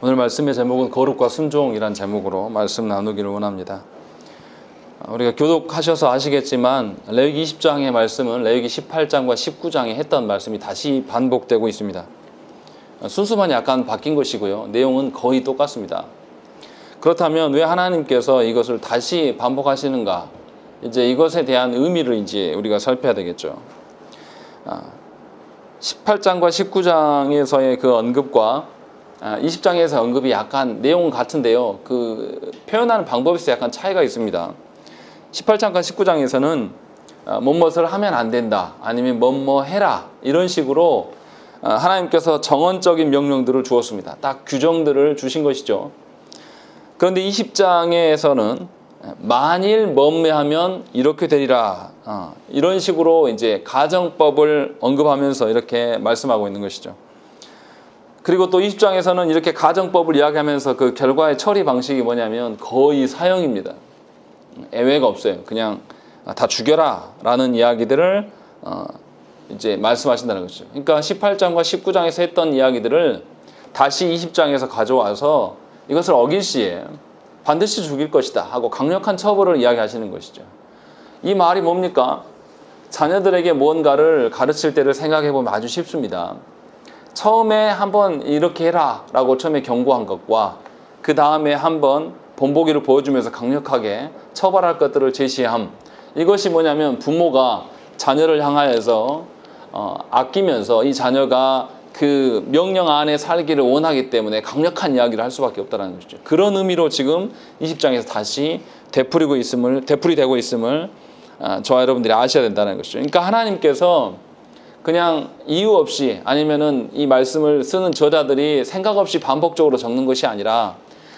오늘 말씀의 제목은 거룩과 순종이란 제목으로 말씀 나누기를 원합니다. 우리가 교독하셔서 아시겠지만 레위기 20장의 말씀은 레위기 18장과 19장에 했던 말씀이 다시 반복되고 있습니다. 순수만 약간 바뀐 것이고요. 내용은 거의 똑같습니다. 그렇다면 왜 하나님께서 이것을 다시 반복하시는가? 이제 이것에 대한 의미를 이제 우리가 살펴야 되겠죠. 18장과 19장에서의 그 언급과 20장에서 언급이 약간 내용은 같은데요. 그 표현하는 방법에서 약간 차이가 있습니다. 18장과 19장에서는 뭐뭇을 하면 안 된다, 아니면 뭐뭐 해라, 이런 식으로 하나님께서 정언적인 명령들을 주었습니다. 딱 규정들을 주신 것이죠. 그런데 20장에서는 만일 뭐뭐하면 이렇게 되리라, 이런 식으로 이제 가정법을 언급하면서 이렇게 말씀하고 있는 것이죠. 그리고 또 20장에서는 이렇게 가정법을 이야기하면서 그 결과의 처리 방식이 뭐냐면 거의 사형입니다. 예외가 없어요. 그냥 다 죽여라 라는 이야기들을 이제 말씀하신다는 것이죠. 그러니까 18장과 19장에서 했던 이야기들을 다시 20장에서 가져와서 이것을 어길 시에 반드시 죽일 것이다 하고 강력한 처벌을 이야기하시는 것이죠. 이 말이 뭡니까? 자녀들에게 무언가를 가르칠 때를 생각해 보면 아주 쉽습니다. 처음에 한번 이렇게 해라 라고 처음에 경고한 것과 그 다음에 한번 본보기를 보여주면서 강력하게 처벌할 것들을 제시함, 이것이 뭐냐면 부모가 자녀를 향하여서 아끼면서 이 자녀가 그 명령 안에 살기를 원하기 때문에 강력한 이야기를 할 수밖에 없다는 것이죠. 그런 의미로 지금 20장에서 다시 되풀이되고 있음을 저와 여러분들이 아셔야 된다는 것이죠. 그러니까 하나님께서 그냥 이유 없이, 아니면은 이 말씀을 쓰는 저자들이 생각 없이 반복적으로 적는 것이 아니라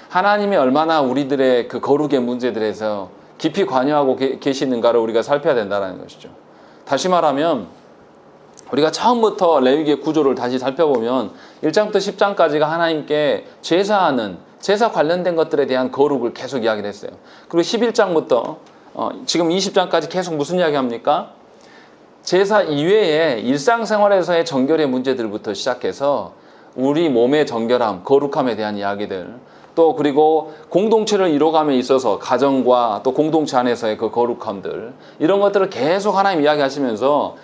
하나님이 얼마나 우리들의 그 거룩의 문제들에서 깊이 관여하고 계시는가를 우리가 살펴야 된다는 것이죠. 다시 말하면 우리가 처음부터 레위기의 구조를 다시 살펴보면 1장부터 10장까지가 하나님께 제사 관련된 것들에 대한 거룩을 계속 이야기를 했어요. 그리고 11장부터 지금 20장까지 계속 무슨 이야기 합니까? 제사 이외에 일상생활에서의 정결의 문제들부터 시작해서 우리 몸의 정결함, 거룩함에 대한 이야기들, 또 그리고 공동체를 이뤄감에 있어서 가정과 또 공동체 안에서의 그 거룩함들, 이런 것들을 계속 하나님 이야기하시면서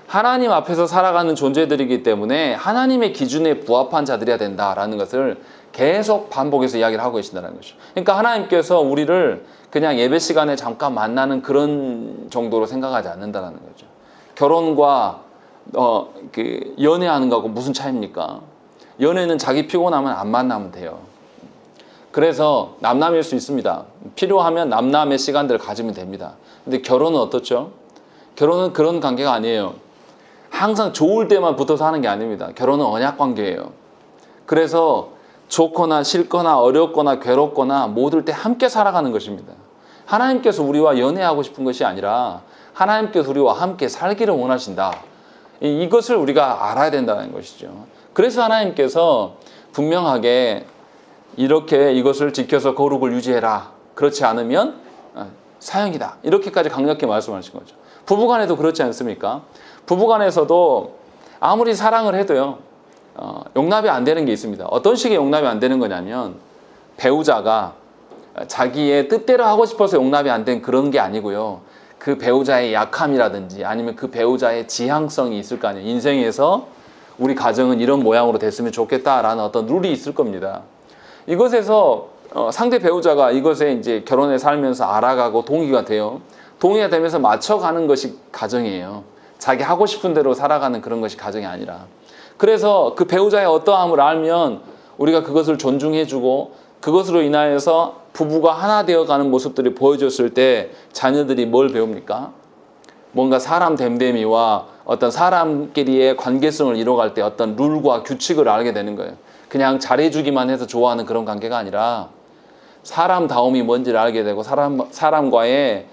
하나님 앞에서 살아가는 존재들이기 때문에 하나님의 기준에 부합한 자들이어야 된다라는 것을 계속 반복해서 이야기를 하고 계신다는 것이죠. 그러니까 하나님께서 우리를 그냥 예배 시간에 잠깐 만나는 그런 정도로 생각하지 않는다는 거죠. 결혼과 그 연애하는 거하고 무슨 차이입니까? 연애는 자기 피곤하면 안 만나면 돼요. 그래서 남남일 수 있습니다. 필요하면 남남의 시간들을 가지면 됩니다. 근데 결혼은 어떻죠? 결혼은 그런 관계가 아니에요. 항상 좋을 때만 붙어서 하는 게 아닙니다. 결혼은 언약 관계예요. 그래서 좋거나 싫거나 어렵거나 괴롭거나 모들 때 함께 살아가는 것입니다. 하나님께서 우리와 연애하고 싶은 것이 아니라 하나님께서 우리와 함께 살기를 원하신다. 이것을 우리가 알아야 된다는 것이죠. 그래서 하나님께서 분명하게 이렇게 이것을 지켜서 거룩을 유지해라, 그렇지 않으면 사형이다, 이렇게까지 강력히 말씀하신 거죠. 부부간에도 그렇지 않습니까? 부부간에서도 아무리 사랑을 해도요, 용납이 안 되는 게 있습니다. 어떤 식의 용납이 안 되는 거냐면 배우자가 자기의 뜻대로 하고 싶어서 용납이 안 된 그런 게 아니고요, 그 배우자의 약함이라든지 아니면 그 배우자의 지향성이 있을 거 아니에요. 인생에서 우리 가정은 이런 모양으로 됐으면 좋겠다라는 어떤 룰이 있을 겁니다. 이것에서 상대 배우자가 이것에 이제 결혼에 살면서 알아가고 동의가 돼요. 동의가 되면서 맞춰가는 것이 가정이에요. 자기 하고 싶은 대로 살아가는 그런 것이 가정이 아니라. 그래서 그 배우자의 어떠함을 알면 우리가 그것을 존중해주고, 그것으로 인하여서 부부가 하나 되어가는 모습들이 보여줬을 때 자녀들이 뭘 배웁니까? 뭔가 사람 됨됨이와 어떤 사람끼리의 관계성을 이뤄갈 때 어떤 룰과 규칙을 알게 되는 거예요. 그냥 잘해주기만 해서 좋아하는 그런 관계가 아니라 사람다움이 뭔지를 알게 되고, 사람과의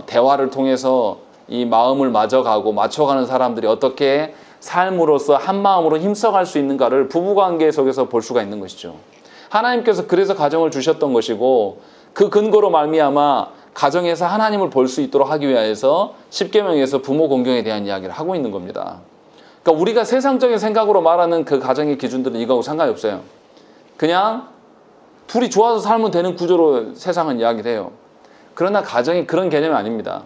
대화를 통해서 이 마음을 맞춰가는 사람들이 어떻게 삶으로서 한 마음으로 힘써갈 수 있는가를 부부관계 속에서 볼 수가 있는 것이죠. 하나님께서 그래서 가정을 주셨던 것이고, 그 근거로 말미암아 가정에서 하나님을 볼 수 있도록 하기 위해서 10계명에서 부모 공경에 대한 이야기를 하고 있는 겁니다. 그러니까 우리가 세상적인 생각으로 말하는 그 가정의 기준들은 이거하고 상관이 없어요. 그냥 둘이 좋아서 살면 되는 구조로 세상은 이야기를 해요. 그러나 가정이 그런 개념이 아닙니다.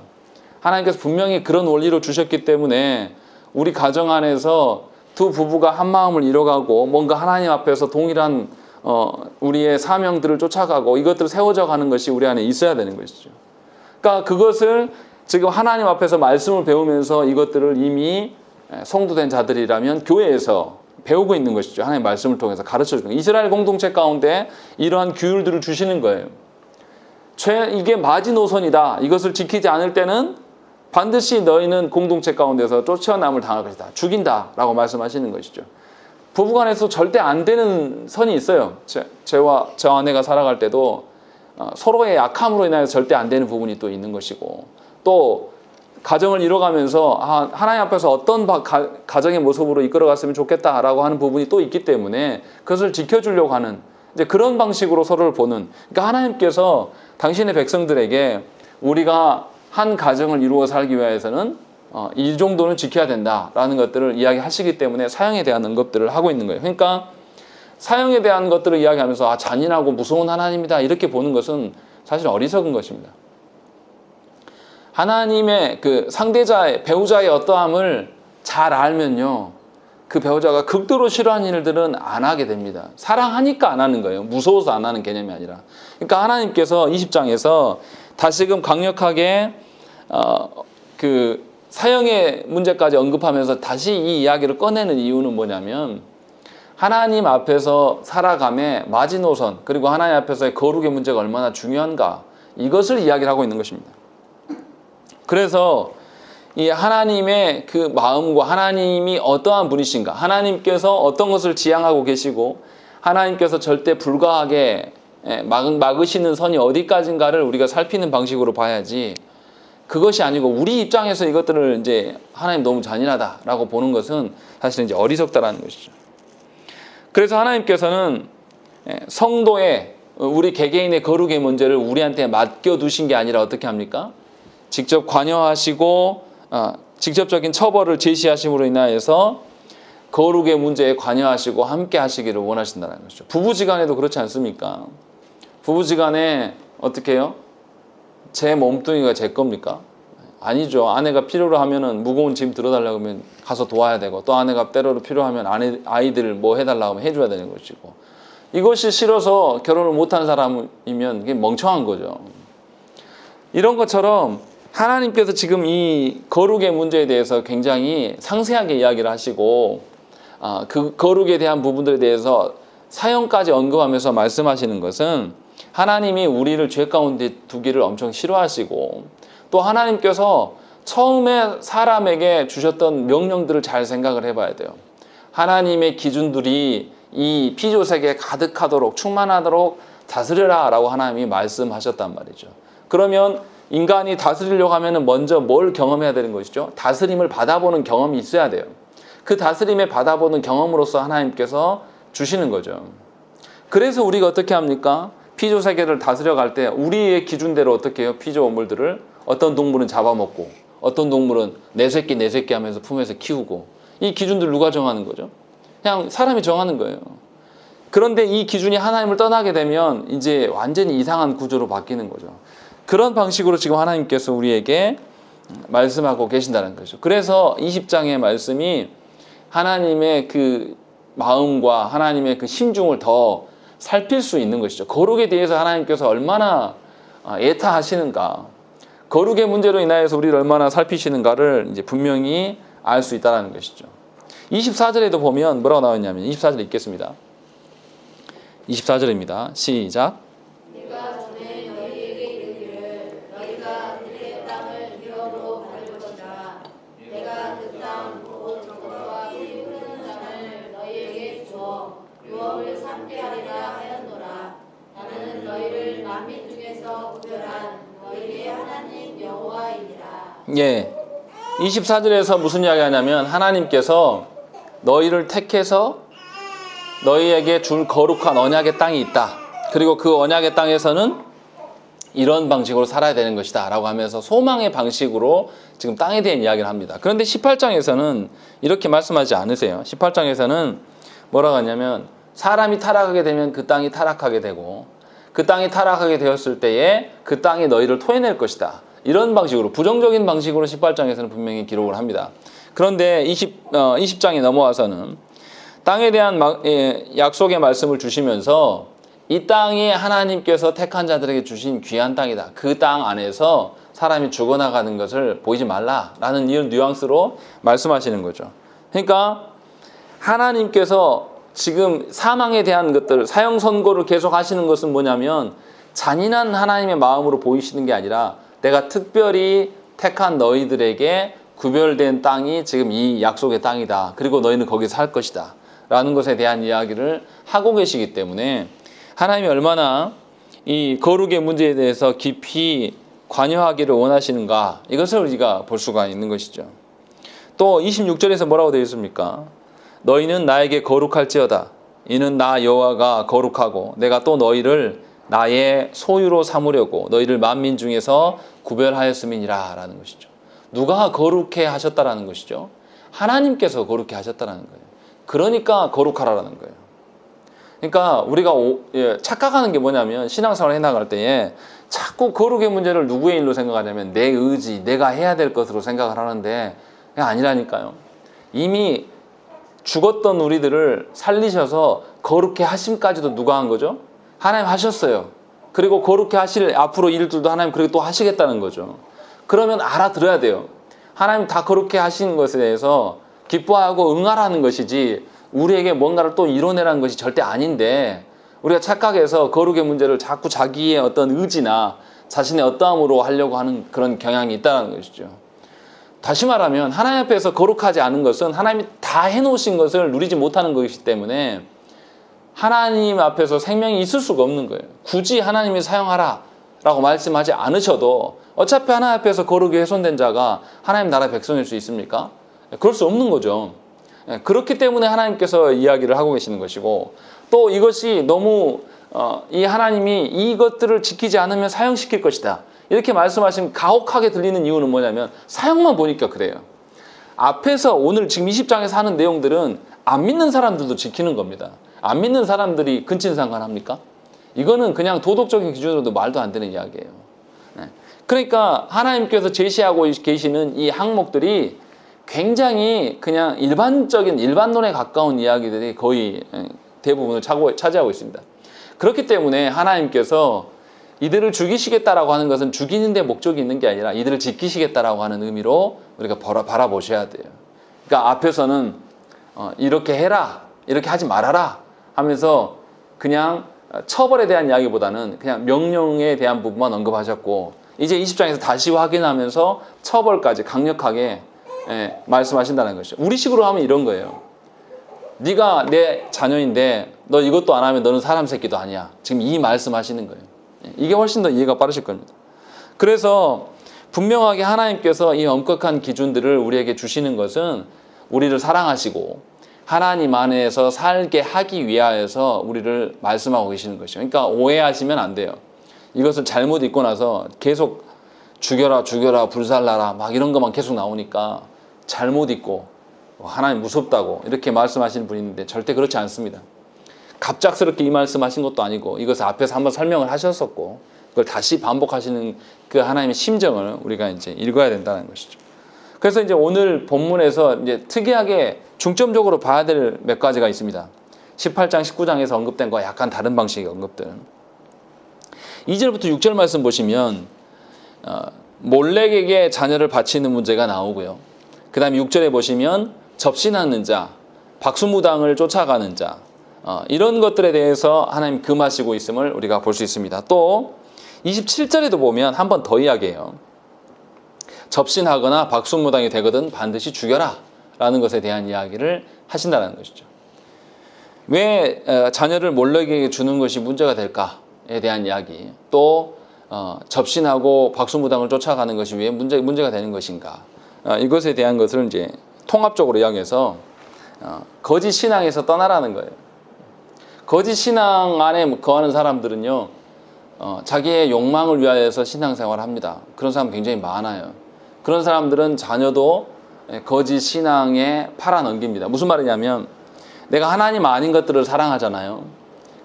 하나님께서 분명히 그런 원리로 주셨기 때문에 우리 가정 안에서 두 부부가 한 마음을 이뤄가고 뭔가 하나님 앞에서 동일한 우리의 사명들을 쫓아가고 이것들을 세워져 가는 것이 우리 안에 있어야 되는 것이죠. 그러니까 그것을 지금 하나님 앞에서 말씀을 배우면서 이것들을 이미 성도된 자들이라면 교회에서 배우고 있는 것이죠. 하나님의 말씀을 통해서 가르쳐주는 거예요. 이스라엘 공동체 가운데 이러한 규율들을 주시는 거예요. 이게 마지노선이다. 이것을 지키지 않을 때는 반드시 너희는 공동체 가운데서 쫓겨남을 당할 것이다. 죽인다 라고 말씀하시는 것이죠. 부부간에서 절대 안 되는 선이 있어요. 저와 저 아내가 살아갈 때도 서로의 약함으로 인하여서 절대 안 되는 부분이 또 있는 것이고, 또 가정을 이뤄가면서 하나님 앞에서 어떤 가정의 모습으로 이끌어갔으면 좋겠다라고 하는 부분이 또 있기 때문에 그것을 지켜주려고 하는 이제 그런 방식으로 서로를 보는, 그러니까 하나님께서 당신의 백성들에게 우리가 한 가정을 이루어 살기 위해서는 이 정도는 지켜야 된다라는 것들을 이야기하시기 때문에 사형에 대한 언급들을 하고 있는 거예요. 그러니까 사형에 대한 것들을 이야기하면서 잔인하고 무서운 하나님이다 이렇게 보는 것은 사실 어리석은 것입니다. 하나님의 그 상대자의 배우자의 어떠함을 잘 알면요, 그 배우자가 극도로 싫어하는 일들은 안 하게 됩니다. 사랑하니까 안 하는 거예요. 무서워서 안 하는 개념이 아니라. 그러니까 하나님께서 20장에서 다시금 강력하게 그 사형의 문제까지 언급하면서 다시 이 이야기를 꺼내는 이유는 뭐냐면, 하나님 앞에서 살아감의 마지노선, 그리고 하나님 앞에서의 거룩의 문제가 얼마나 중요한가, 이것을 이야기를 하고 있는 것입니다. 그래서 이 하나님의 그 마음과 하나님이 어떠한 분이신가, 하나님께서 어떤 것을 지향하고 계시고 하나님께서 절대 불가하게 막으시는 선이 어디까지인가를 우리가 살피는 방식으로 봐야지, 그것이 아니고 우리 입장에서 이것들을 이제 하나님 너무 잔인하다라고 보는 것은 사실 이제 어리석다라는 것이죠. 그래서 하나님께서는 성도의 우리 개개인의 거룩의 문제를 우리한테 맡겨두신 게 아니라 어떻게 합니까? 직접 관여하시고 직접적인 처벌을 제시하심으로 인하여서 거룩의 문제에 관여하시고 함께 하시기를 원하신다는 것이죠. 부부지간에도 그렇지 않습니까? 부부지간에 어떻게 해요? 제 몸뚱이가 제 겁니까? 아니죠. 아내가 필요로 하면은 무거운 짐 들어달라고 하면 가서 도와야 되고, 또 아내가 때로로 필요하면 아이들 뭐 해달라고 하면 해줘야 되는 것이고, 이것이 싫어서 결혼을 못한 사람이면 그게 멍청한 거죠. 이런 것처럼 하나님께서 지금 이 거룩의 문제에 대해서 굉장히 상세하게 이야기를 하시고, 그 거룩에 대한 부분들에 대해서 사형까지 언급하면서 말씀하시는 것은 하나님이 우리를 죄 가운데 두기를 엄청 싫어하시고, 또 하나님께서 처음에 사람에게 주셨던 명령들을 잘 생각을 해봐야 돼요. 하나님의 기준들이 이 피조세계에 가득하도록 충만하도록 다스려라 라고 하나님이 말씀하셨단 말이죠. 그러면 인간이 다스리려고 하면 먼저 뭘 경험해야 되는 것이죠? 다스림을 받아보는 경험이 있어야 돼요. 그 다스림에 받아보는 경험으로서 하나님께서 주시는 거죠. 그래서 우리가 어떻게 합니까? 피조세계를 다스려갈 때 우리의 기준대로 어떻게 해요? 피조물들을, 어떤 동물은 잡아먹고 어떤 동물은 내 새끼 하면서 품에서 키우고, 이 기준들 누가 정하는 거죠? 그냥 사람이 정하는 거예요. 그런데 이 기준이 하나님을 떠나게 되면 이제 완전히 이상한 구조로 바뀌는 거죠. 그런 방식으로 지금 하나님께서 우리에게 말씀하고 계신다는 거죠. 그래서 20장의 말씀이 하나님의 그 마음과 하나님의 그 심중을 더 살필 수 있는 것이죠. 거룩에 대해서 하나님께서 얼마나 애타하시는가, 거룩의 문제로 인하여서 우리를 얼마나 살피시는가를 이제 분명히 알 수 있다는 것이죠. 24절에도 보면 뭐라고 나왔냐면, 24절 읽겠습니다. 24절입니다. 시작. 내가 전에 너희에게 이르기를 너희가 그들의 땅을 기업으로 받을 것이라. 내가 그 땅 곧 정거와 꿀이 흐르는 땅을 너희에게 주어 유업을 삼게 하리라 하였노라. 나는 너희를 만민 중에서 구별한 너희의 하나님 여호와이니라. 예, 24절에서 무슨 이야기 하냐면, 하나님께서 너희를 택해서 너희에게 줄 거룩한 언약의 땅이 있다. 그리고 그 언약의 땅에서는 이런 방식으로 살아야 되는 것이다 라고 하면서 소망의 방식으로 지금 땅에 대한 이야기를 합니다. 그런데 18장에서는 이렇게 말씀하지 않으세요. 18장에서는 뭐라고 하냐면, 사람이 타락하게 되면 그 땅이 타락하게 되고 그 땅이 타락하게 되었을 때에 그 땅이 너희를 토해낼 것이다. 이런 방식으로 부정적인 방식으로 18장에서는 분명히 기록을 합니다. 그런데 20장에 넘어와서는 땅에 대한 약속의 말씀을 주시면서 이 땅이 하나님께서 택한 자들에게 주신 귀한 땅이다. 그 땅 안에서 사람이 죽어나가는 것을 보이지 말라라는 이런 뉘앙스로 말씀하시는 거죠. 그러니까 하나님께서 지금 사망에 대한 것들, 사형 선고를 계속 하시는 것은 뭐냐면 잔인한 하나님의 마음으로 보이시는 게 아니라 내가 특별히 택한 너희들에게 구별된 땅이 지금 이 약속의 땅이다. 그리고 너희는 거기서 살 것이다. 라는 것에 대한 이야기를 하고 계시기 때문에 하나님이 얼마나 이 거룩의 문제에 대해서 깊이 관여하기를 원하시는가, 이것을 우리가 볼 수가 있는 것이죠. 또 26절에서 뭐라고 되어 있습니까? 너희는 나에게 거룩할지어다. 이는 나 여호와가 거룩하고 내가 또 너희를 나의 소유로 삼으려고 너희를 만민 중에서 구별하였음이니라 라는 것이죠. 누가 거룩해 하셨다라는 것이죠? 하나님께서 거룩해 하셨다라는 거예요. 그러니까 거룩하라는 거예요. 그러니까 우리가 착각하는 게 뭐냐면 신앙생활을 해나갈 때에 자꾸 거룩의 문제를 누구의 일로 생각하냐면 내 의지, 내가 해야 될 것으로 생각을 하는데 그게 아니라니까요. 이미 죽었던 우리들을 살리셔서 거룩해 하심까지도 누가 한 거죠? 하나님 하셨어요. 그리고 거룩해 하실 앞으로 일들도 하나님 그렇게 또 하시겠다는 거죠. 그러면 알아들어야 돼요. 하나님 다 거룩해 하신 것에 대해서 기뻐하고 응하라는 것이지 우리에게 뭔가를 또 이뤄내라는 것이 절대 아닌데 우리가 착각해서 거룩의 문제를 자꾸 자기의 어떤 의지나 자신의 어떠함으로 하려고 하는 그런 경향이 있다는 것이죠. 다시 말하면 하나님 앞에서 거룩하지 않은 것은 하나님이 다 해놓으신 것을 누리지 못하는 것이기 때문에 하나님 앞에서 생명이 있을 수가 없는 거예요. 굳이 하나님이 사용하라 라고 말씀하지 않으셔도 어차피 하나님 앞에서 거룩이 훼손된 자가 하나님 나라 백성일 수 있습니까? 그럴 수 없는 거죠. 그렇기 때문에 하나님께서 이야기를 하고 계시는 것이고 또 이것이 너무 이 하나님이 이것들을 지키지 않으면 사형시킬 것이다. 이렇게 말씀하시면 가혹하게 들리는 이유는 뭐냐면 사형만 보니까 그래요. 앞에서 오늘 지금 20장에서 하는 내용들은 안 믿는 사람들도 지키는 겁니다. 안 믿는 사람들이 근친상간합니까? 이거는 그냥 도덕적인 기준으로도 말도 안 되는 이야기예요. 그러니까 하나님께서 제시하고 계시는 이 항목들이 굉장히 그냥 일반론에 가까운 이야기들이 거의 대부분을 차지하고 있습니다. 그렇기 때문에 하나님께서 이들을 죽이시겠다라고 하는 것은 죽이는 데 목적이 있는 게 아니라 이들을 지키시겠다라고 하는 의미로 우리가 바라보셔야 돼요. 그러니까 앞에서는 이렇게 해라, 이렇게 하지 말아라 하면서 그냥 처벌에 대한 이야기보다는 그냥 명령에 대한 부분만 언급하셨고 이제 20장에서 다시 확인하면서 처벌까지 강력하게 말씀하신다는 것이죠. 우리식으로 하면 이런 거예요. 네가 내 자녀인데 너 이것도 안 하면 너는 사람 새끼도 아니야. 지금 이 말씀하시는 거예요. 이게 훨씬 더 이해가 빠르실 겁니다. 그래서 분명하게 하나님께서 이 엄격한 기준들을 우리에게 주시는 것은 우리를 사랑하시고 하나님 안에서 살게 하기 위하여서 우리를 말씀하고 계시는 것이죠. 그러니까 오해하시면 안 돼요. 이것을 잘못 읽고 나서 계속 죽여라 불살라라 막 이런 것만 계속 나오니까 잘못 읽고 하나님 무섭다고 이렇게 말씀하시는 분이 있는데 절대 그렇지 않습니다. 갑작스럽게 이 말씀하신 것도 아니고 이것을 앞에서 한번 설명을 하셨었고 그걸 다시 반복하시는 그 하나님의 심정을 우리가 이제 읽어야 된다는 것이죠. 그래서 이제 오늘 본문에서 이제 특이하게 중점적으로 봐야 될 몇 가지가 있습니다. 18장, 19장에서 언급된 거와 약간 다른 방식의 언급들. 2절부터 6절 말씀 보시면 몰렉에게 자녀를 바치는 문제가 나오고요. 그 다음에 6절에 보시면 접신하는 자, 박수무당을 쫓아가는 자, 이런 것들에 대해서 하나님 금하시고 있음을 우리가 볼 수 있습니다. 또 27절에도 보면 한 번 더 이야기해요. 접신하거나 박수무당이 되거든 반드시 죽여라 라는 것에 대한 이야기를 하신다는 것이죠. 왜 자녀를 몰렉에게 주는 것이 문제가 될까에 대한 이야기, 또 접신하고 박수무당을 쫓아가는 것이 왜 문제가 되는 것인가, 이것에 대한 것을 이제 통합적으로 이야기해서 거짓 신앙에서 떠나라는 거예요. 거짓 신앙 안에 거하는 사람들은요, 자기의 욕망을 위하여서 신앙생활을 합니다. 그런 사람 굉장히 많아요. 그런 사람들은 자녀도 거짓 신앙에 팔아넘깁니다. 무슨 말이냐면 내가 하나님 아닌 것들을 사랑하잖아요.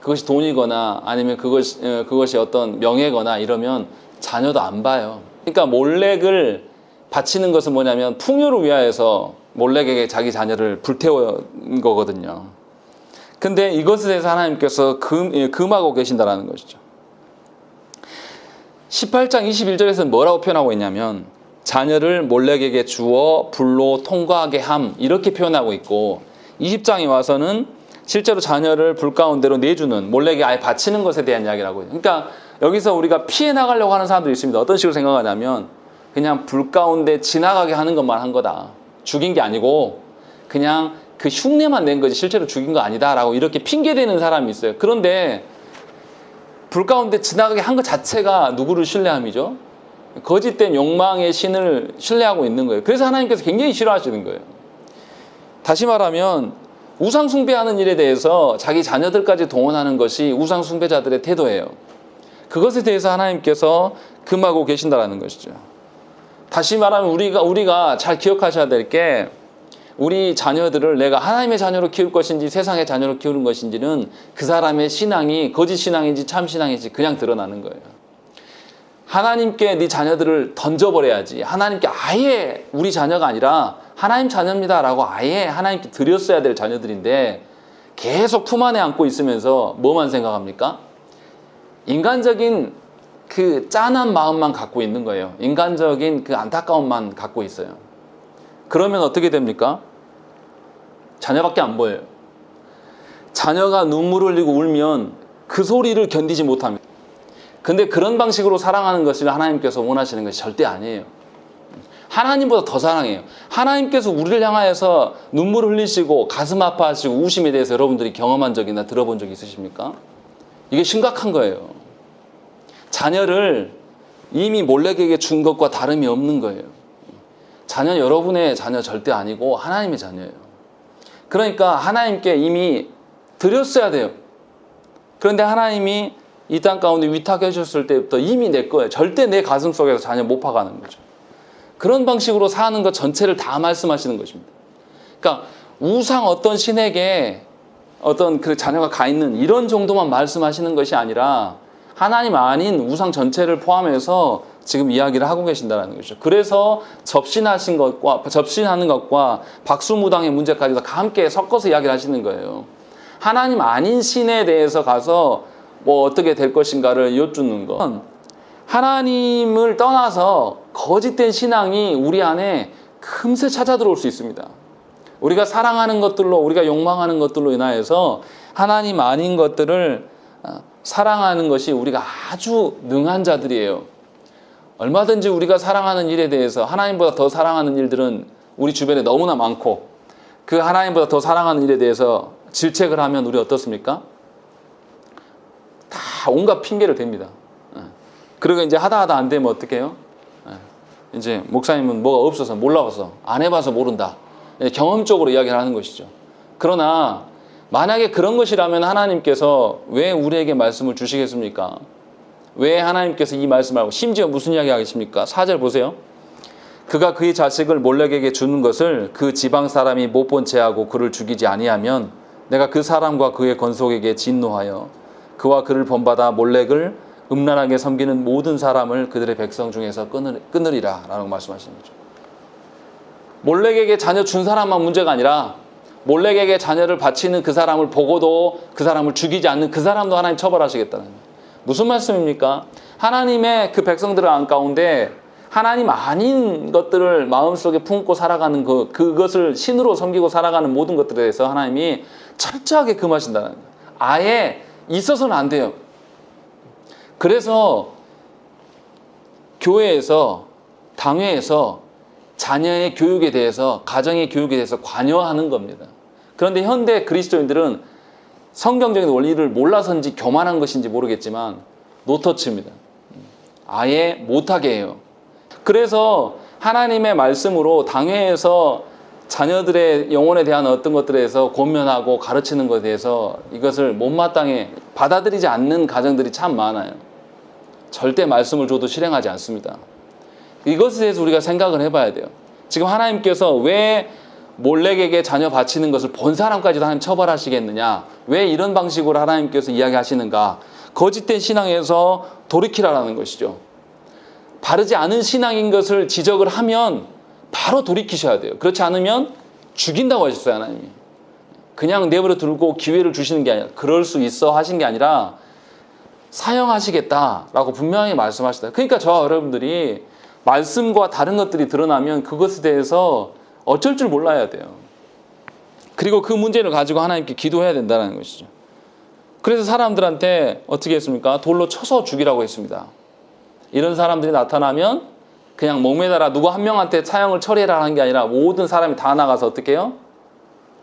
그것이 돈이거나 아니면 그것이 어떤 명예거나 이러면 자녀도 안 봐요. 그러니까 몰렉을 바치는 것은 뭐냐면 풍요를 위하여서 몰렉에게 자기 자녀를 불태운 거거든요. 근데 이것에 대해서 하나님께서 금하고 계신다라는 것이죠. 18장 21절에서는 뭐라고 표현하고 있냐면 자녀를 몰렉에게 주어 불로 통과하게 함 이렇게 표현하고 있고 20장에 와서는 실제로 자녀를 불 가운데로 내주는 몰렉에게 아예 바치는 것에 대한 이야기를 하고 있어요. 그러니까 여기서 우리가 피해 나가려고 하는 사람들이 있습니다. 어떤 식으로 생각하냐면 그냥 불 가운데 지나가게 하는 것만 한 거다. 죽인 게 아니고 그냥 그 흉내만 낸 거지 실제로 죽인 거 아니다라고 이렇게 핑계대는 사람이 있어요. 그런데 불 가운데 지나가게 한 것 자체가 누구를 신뢰함이죠? 거짓된 욕망의 신을 신뢰하고 있는 거예요. 그래서 하나님께서 굉장히 싫어하시는 거예요. 다시 말하면 우상 숭배하는 일에 대해서 자기 자녀들까지 동원하는 것이 우상 숭배자들의 태도예요. 그것에 대해서 하나님께서 금하고 계신다라는 것이죠. 다시 말하면 우리가 잘 기억하셔야 될 게 우리 자녀들을 내가 하나님의 자녀로 키울 것인지 세상의 자녀로 키우는 것인지는 그 사람의 신앙이 거짓 신앙인지 참 신앙인지 그냥 드러나는 거예요. 하나님께 네 자녀들을 던져버려야지. 하나님께 아예 우리 자녀가 아니라 하나님 자녀입니다라고 아예 하나님께 드렸어야 될 자녀들인데 계속 품 안에 안고 있으면서 뭐만 생각합니까? 인간적인 그 짠한 마음만 갖고 있는 거예요. 인간적인 그 안타까움만 갖고 있어요. 그러면 어떻게 됩니까? 자녀밖에 안 보여요. 자녀가 눈물을 흘리고 울면 그 소리를 견디지 못합니다. 근데 그런 방식으로 사랑하는 것을 하나님께서 원하시는 것이 절대 아니에요. 하나님보다 더 사랑해요. 하나님께서 우리를 향하여서 눈물을 흘리시고 가슴 아파하시고 우심에 대해서 여러분들이 경험한 적이나 들어본 적 있으십니까? 이게 심각한 거예요. 자녀를 이미 몰렉에게 준 것과 다름이 없는 거예요. 자녀 여러분의 자녀 절대 아니고 하나님의 자녀예요. 그러니까 하나님께 이미 드렸어야 돼요. 그런데 하나님이 이 땅 가운데 위탁해 주셨을 때부터 이미 내 거예요. 절대 내 가슴 속에서 자녀 못 파가는 거죠. 그런 방식으로 사는 것 전체를 다 말씀하시는 것입니다. 그러니까 우상 어떤 신에게 어떤 그 자녀가 가 있는 이런 정도만 말씀하시는 것이 아니라 하나님 아닌 우상 전체를 포함해서 지금 이야기를 하고 계신다는 것이죠. 그래서 접신하는 것과 박수무당의 문제까지도 함께 섞어서 이야기를 하시는 거예요. 하나님 아닌 신에 대해서 가서 뭐 어떻게 될 것인가를 여쭙는 건 하나님을 떠나서 거짓된 신앙이 우리 안에 금세 찾아 들어올 수 있습니다. 우리가 사랑하는 것들로 우리가 욕망하는 것들로 인하여서 하나님 아닌 것들을 사랑하는 것이 우리가 아주 능한 자들이에요. 얼마든지 우리가 사랑하는 일에 대해서 하나님보다 더 사랑하는 일들은 우리 주변에 너무나 많고 그 하나님보다 더 사랑하는 일에 대해서 질책을 하면 우리 어떻습니까? 다 온갖 핑계를 댑니다. 그리고 이제 하다 안 되면 어떻게 해요? 이제 목사님은 뭐가 없어서 몰라봐서 안 해봐서 모른다. 경험적으로 이야기를 하는 것이죠. 그러나 만약에 그런 것이라면 하나님께서 왜 우리에게 말씀을 주시겠습니까? 왜 하나님께서 이 말씀을 하고 심지어 무슨 이야기 하겠습니까? 4절 보세요. 그가 그의 자식을 몰렉에게 주는 것을 그 지방 사람이 못 본 채 하고 그를 죽이지 아니하면 내가 그 사람과 그의 건속에게 진노하여 그와 그를 본받아 몰렉을 음란하게 섬기는 모든 사람을 그들의 백성 중에서 끊으리라 라고 말씀하시는 거죠. 몰렉에게 자녀 준 사람만 문제가 아니라 몰렉에게 자녀를 바치는 그 사람을 보고도 그 사람을 죽이지 않는 그 사람도 하나님 처벌하시겠다는 거예요. 무슨 말씀입니까? 하나님의 그 백성들 가운데 하나님 아닌 것들을 마음속에 품고 살아가는 그것을 신으로 섬기고 살아가는 모든 것들에 대해서 하나님이 철저하게 금하신다는 거예요. 아예 있어서는 안 돼요. 그래서 교회에서 당회에서 자녀의 교육에 대해서 가정의 교육에 대해서 관여하는 겁니다. 그런데 현대 그리스도인들은 성경적인 원리를 몰라서인지 교만한 것인지 모르겠지만 노터치입니다. 아예 못하게 해요. 그래서 하나님의 말씀으로 당회에서 자녀들의 영혼에 대한 어떤 것들에 대해서 권면하고 가르치는 것에 대해서 이것을 못마땅해 받아들이지 않는 가정들이 참 많아요. 절대 말씀을 줘도 실행하지 않습니다. 이것에 대해서 우리가 생각을 해봐야 돼요. 지금 하나님께서 왜 몰렉에게 자녀 바치는 것을 본 사람까지도 하나님 처벌하시겠느냐? 왜 이런 방식으로 하나님께서 이야기하시는가? 거짓된 신앙에서 돌이키라라는 것이죠. 바르지 않은 신앙인 것을 지적을 하면 바로 돌이키셔야 돼요. 그렇지 않으면 죽인다고 하셨어요, 하나님이. 그냥 내버려 두고 기회를 주시는 게 아니라, 그럴 수 있어 하신 게 아니라 사형하시겠다라고 분명히 말씀하시다. 그러니까 저와 여러분들이 말씀과 다른 것들이 드러나면 그것에 대해서 어쩔 줄 몰라야 돼요. 그리고 그 문제를 가지고 하나님께 기도해야 된다는 것이죠. 그래서 사람들한테 어떻게 했습니까? 돌로 쳐서 죽이라고 했습니다. 이런 사람들이 나타나면 그냥 목매달아 누구 한 명한테 사형을 처리해라 하는 게 아니라 모든 사람이 다 나가서 어떻게 해요?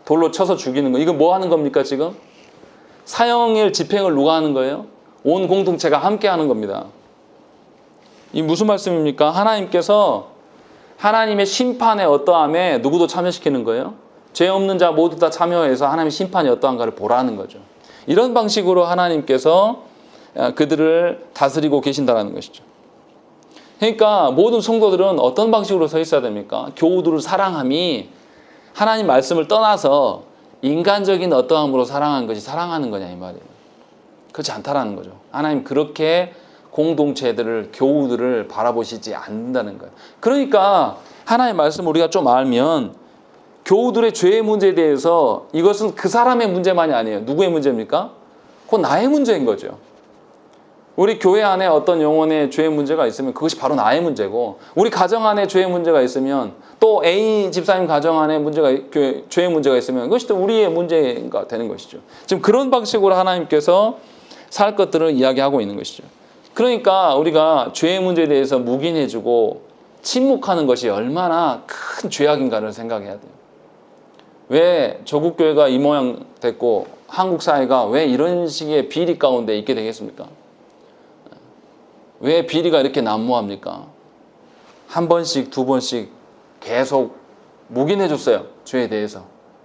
돌로 쳐서 죽이는 거. 이거 뭐 하는 겁니까 지금? 사형의 집행을 누가 하는 거예요? 온 공동체가 함께 하는 겁니다. 이 무슨 말씀입니까? 하나님께서 하나님의 심판의 어떠함에 누구도 참여시키는 거예요? 죄 없는 자 모두 다 참여해서 하나님의 심판이 어떠한가를 보라는 거죠. 이런 방식으로 하나님께서 그들을 다스리고 계신다는 것이죠. 그러니까 모든 성도들은 어떤 방식으로 서 있어야 됩니까? 교우들을 사랑함이 하나님 말씀을 떠나서 인간적인 어떠함으로 사랑하는 것이 사랑하는 거냐 이 말이에요. 그렇지 않다라는 거죠. 하나님 그렇게 공동체들을 교우들을 바라보시지 않는다는 거예요. 그러니까 하나님의 말씀을 우리가 좀 알면 교우들의 죄의 문제에 대해서 이것은 그 사람의 문제만이 아니에요. 누구의 문제입니까? 그건 나의 문제인 거죠. 우리 교회 안에 어떤 영혼의 죄의 문제가 있으면 그것이 바로 나의 문제고, 우리 가정 안에 죄의 문제가 있으면, 또 A 집사님 가정 안에 죄의 문제가 있으면 그것이 또 우리의 문제가 되는 것이죠. 지금 그런 방식으로 하나님께서 살 것들을 이야기하고 있는 것이죠. 그러니까 우리가 죄의 문제에 대해서 묵인해주고 침묵하는 것이 얼마나 큰 죄악인가를 생각해야 돼요. 왜 조국 교회가 이 모양 됐고 한국 사회가 왜 이런 식의 비리 가운데 있게 되겠습니까? 왜 비리가 이렇게 난무합니까? 한 번씩 두 번씩 계속 묵인해줬어요. 죄에 대해서.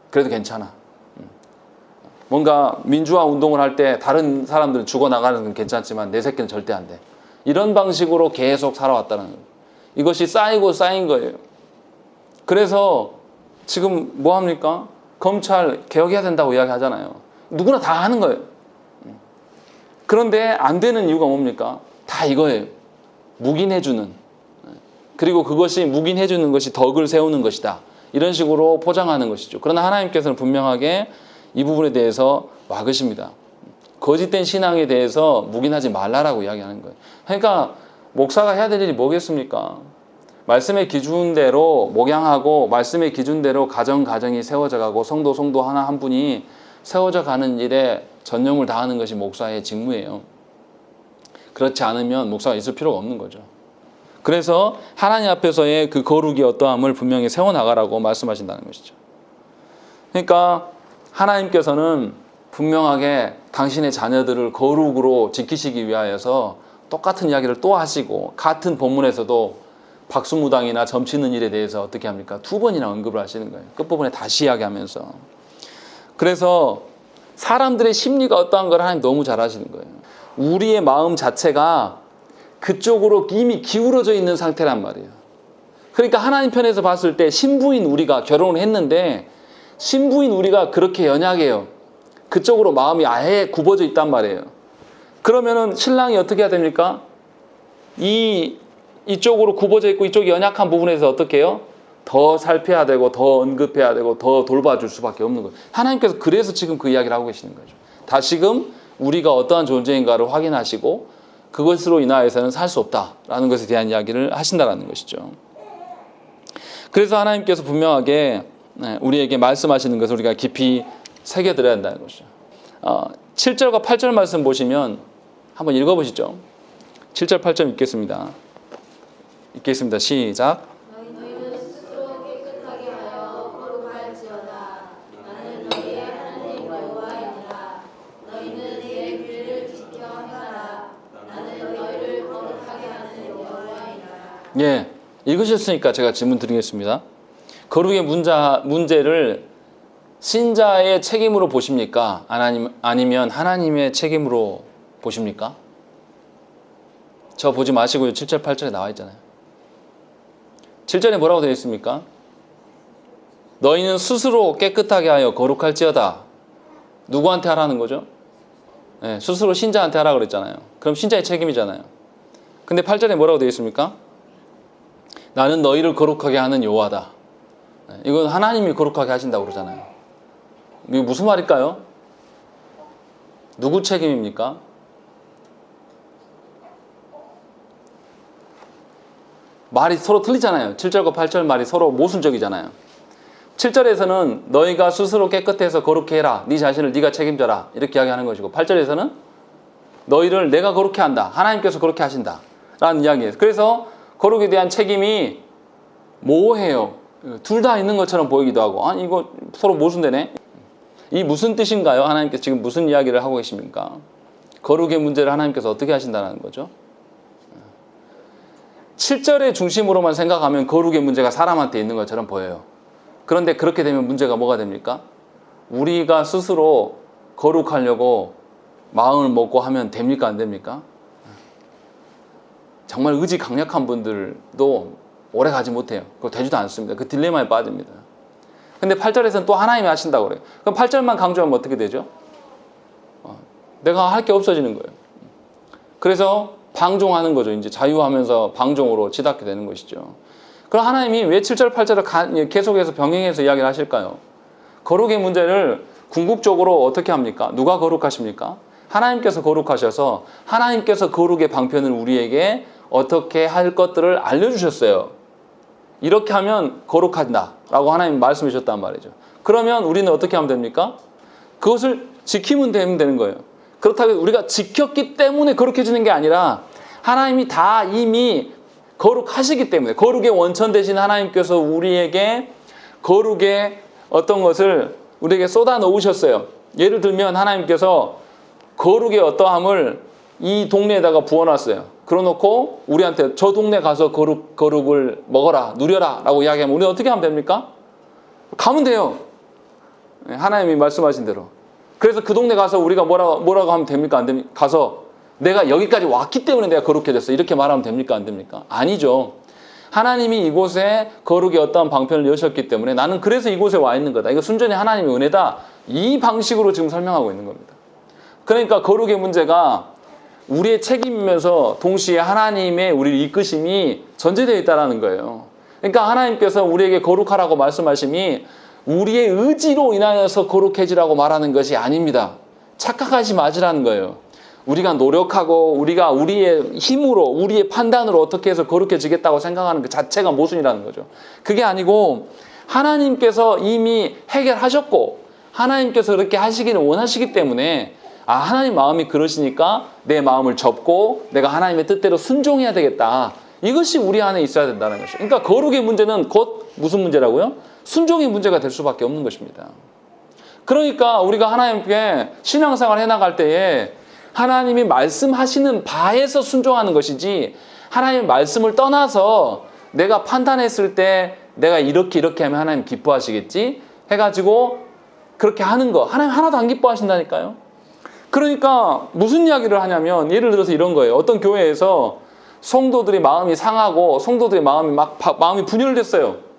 그래도 괜찮아. 뭔가 민주화 운동을 할 때 다른 사람들은 죽어나가는 건 괜찮지만 내 새끼는 절대 안 돼. 이런 방식으로 계속 살아왔다는 거예요. 이것이 쌓이고 쌓인 거예요. 그래서 지금 뭐 합니까? 검찰 개혁해야 된다고 이야기하잖아요. 누구나 다 하는 거예요. 그런데 안 되는 이유가 뭡니까? 다 이거예요. 묵인해주는. 그리고 그것이 묵인해주는 것이 덕을 세우는 것이다. 이런 식으로 포장하는 것이죠. 그러나 하나님께서는 분명하게 이 부분에 대해서 막으십니다. 거짓된 신앙에 대해서 묵인하지 말라라고 이야기하는 거예요. 그러니까 목사가 해야 될 일이 뭐겠습니까? 말씀의 기준대로 목양하고 말씀의 기준대로 가정이 세워져 가고 성도 하나 한 분이 세워져 가는 일에 전념을 다하는 것이 목사의 직무예요. 그렇지 않으면 목사가 있을 필요가 없는 거죠. 그래서 하나님 앞에서의 그 거룩이 어떠함을 분명히 세워나가라고 말씀하신다는 것이죠. 그러니까 하나님께서는 분명하게 당신의 자녀들을 거룩으로 지키시기 위하여서 똑같은 이야기를 또 하시고, 같은 본문에서도 박수무당이나 점치는 일에 대해서 어떻게 합니까? 2번이나 언급을 하시는 거예요. 끝부분에 다시 이야기하면서. 그래서 사람들의 심리가 어떠한 걸 하나님 너무 잘 아시는 거예요. 우리의 마음 자체가 그쪽으로 이미 기울어져 있는 상태란 말이에요. 그러니까 하나님 편에서 봤을 때 신부인 우리가 결혼을 했는데 신부인 우리가 그렇게 연약해요. 그쪽으로 마음이 아예 굽어져 있단 말이에요. 그러면은 신랑이 어떻게 해야 됩니까? 이쪽으로 굽어져 있고 이쪽이 연약한 부분에서 어떻게 해요? 더 살펴야 되고 더 언급해야 되고 더 돌봐줄 수밖에 없는 거예요. 하나님께서 그래서 지금 그 이야기를 하고 계시는 거죠. 다시금 우리가 어떠한 존재인가를 확인하시고 그것으로 인하여서는 살 수 없다라는 것에 대한 이야기를 하신다는 것이죠. 그래서 하나님께서 분명하게 우리에게 말씀하시는 것을 우리가 깊이 새겨들어야 한다는 것이죠. 7절과 8절 말씀 보시면 한번 읽어보시죠. 7절 8절 읽겠습니다. 시작. 너희는 스스로 깨끗하게 하여 거룩할지어다. 나는 너희의 하나님 여호와이니라. 너희는 내 규례를 지켜 행하라. 나는 너희를 거룩하게 하는 여호와이니라. 예, 읽으셨으니까 제가 질문 드리겠습니다. 거룩의 문제를 신자의 책임으로 보십니까? 아니면 하나님의 책임으로 보십니까? 저 보지 마시고요. 7절 8절에 나와 있잖아요. 7절에 뭐라고 되어 있습니까? 너희는 스스로 깨끗하게 하여 거룩할지어다. 누구한테 하라는 거죠? 네, 스스로 신자한테 하라 그랬잖아요. 그럼 신자의 책임이잖아요. 근데 8절에 뭐라고 되어 있습니까? 나는 너희를 거룩하게 하는 여호와다. 네, 이건 하나님이 거룩하게 하신다고 그러잖아요. 이게 무슨 말일까요? 누구 책임입니까? 말이 서로 틀리잖아요. 7절과 8절 말이 서로 모순적이잖아요. 7절에서는 너희가 스스로 깨끗해서 거룩히 해라. 네 자신을 네가 책임져라. 이렇게 이야기하는 것이고 8절에서는 너희를 내가 거룩히 한다. 하나님께서 그렇게 하신다. 라는 이야기예요. 그래서 거룩에 대한 책임이 모호해요. 둘 다 있는 것처럼 보이기도 하고 아니 이거 서로 모순되네. 이 무슨 뜻인가요? 하나님께서 지금 무슨 이야기를 하고 계십니까? 거룩의 문제를 하나님께서 어떻게 하신다는 거죠? 7절의 중심으로만 생각하면 거룩의 문제가 사람한테 있는 것처럼 보여요. 그런데 그렇게 되면 문제가 뭐가 됩니까? 우리가 스스로 거룩하려고 마음을 먹고 하면 됩니까? 안 됩니까? 정말 의지 강력한 분들도 오래 가지 못해요. 그거 되지도 않습니다. 그 딜레마에 빠집니다. 근데 8절에서는 또 하나님이 하신다고 그래요. 그럼 8절만 강조하면 어떻게 되죠? 내가 할 게 없어지는 거예요. 그래서 방종하는 거죠. 이제 자유하면서 방종으로 치닫게 되는 것이죠. 그럼 하나님이 왜 7절, 8절을 계속해서 병행해서 이야기를 하실까요? 거룩의 문제를 궁극적으로 어떻게 합니까? 누가 거룩하십니까? 하나님께서 거룩하셔서 하나님께서 거룩의 방편을 우리에게 어떻게 할 것들을 알려주셨어요. 이렇게 하면 거룩한다 라고 하나님 말씀해 주셨단 말이죠. 그러면 우리는 어떻게 하면 됩니까? 그것을 지키면 되는 거예요. 그렇다고 우리가 지켰기 때문에 거룩해지는 게 아니라 하나님이 다 이미 거룩하시기 때문에 거룩의 원천 되신 하나님께서 우리에게 거룩의 어떤 것을 우리에게 쏟아 놓으셨어요. 예를 들면 하나님께서 거룩의 어떠함을 이 동네에다가 부어놨어요. 그러놓고 우리한테 저 동네 가서 거룩을 먹어라 누려라 라고 이야기하면 우리는 어떻게 하면 됩니까? 가면 돼요. 하나님이 말씀하신 대로. 그래서 그 동네 가서 우리가 뭐라고 하면 됩니까? 안 됩니까? 가서 내가 여기까지 왔기 때문에 내가 거룩해졌어. 이렇게 말하면 됩니까? 안 됩니까? 아니죠. 하나님이 이곳에 거룩의 어떠한 방편을 여셨기 때문에 나는 그래서 이곳에 와 있는 거다. 이거 순전히 하나님의 은혜다. 이 방식으로 지금 설명하고 있는 겁니다. 그러니까 거룩의 문제가 우리의 책임이면서 동시에 하나님의 우리를 이끄심이 전제되어 있다는 거예요. 그러니까 하나님께서 우리에게 거룩하라고 말씀하심이 우리의 의지로 인하여서 거룩해지라고 말하는 것이 아닙니다. 착각하지 마시라는 거예요. 우리가 노력하고 우리가 우리의 힘으로 우리의 판단으로 어떻게 해서 거룩해지겠다고 생각하는 그 자체가 모순이라는 거죠. 그게 아니고 하나님께서 이미 해결하셨고 하나님께서 그렇게 하시기를 원하시기 때문에 하나님 마음이 그러시니까 내 마음을 접고 내가 하나님의 뜻대로 순종해야 되겠다. 이것이 우리 안에 있어야 된다는 것이죠. 그러니까 거룩의 문제는 곧 무슨 문제라고요? 순종의 문제가 될 수밖에 없는 것입니다. 그러니까 우리가 하나님께 신앙생활 해나갈 때에 하나님이 말씀하시는 바에서 순종하는 것이지 하나님의 말씀을 떠나서 내가 판단했을 때 내가 이렇게 하면 하나님 기뻐하시겠지 해가지고 그렇게 하는 거 하나님 하나도 안 기뻐하신다니까요. 그러니까 무슨 이야기를 하냐면 예를 들어서 이런 거예요. 어떤 교회에서 성도들이 마음이 상하고 성도들의 마음이 분열됐어요.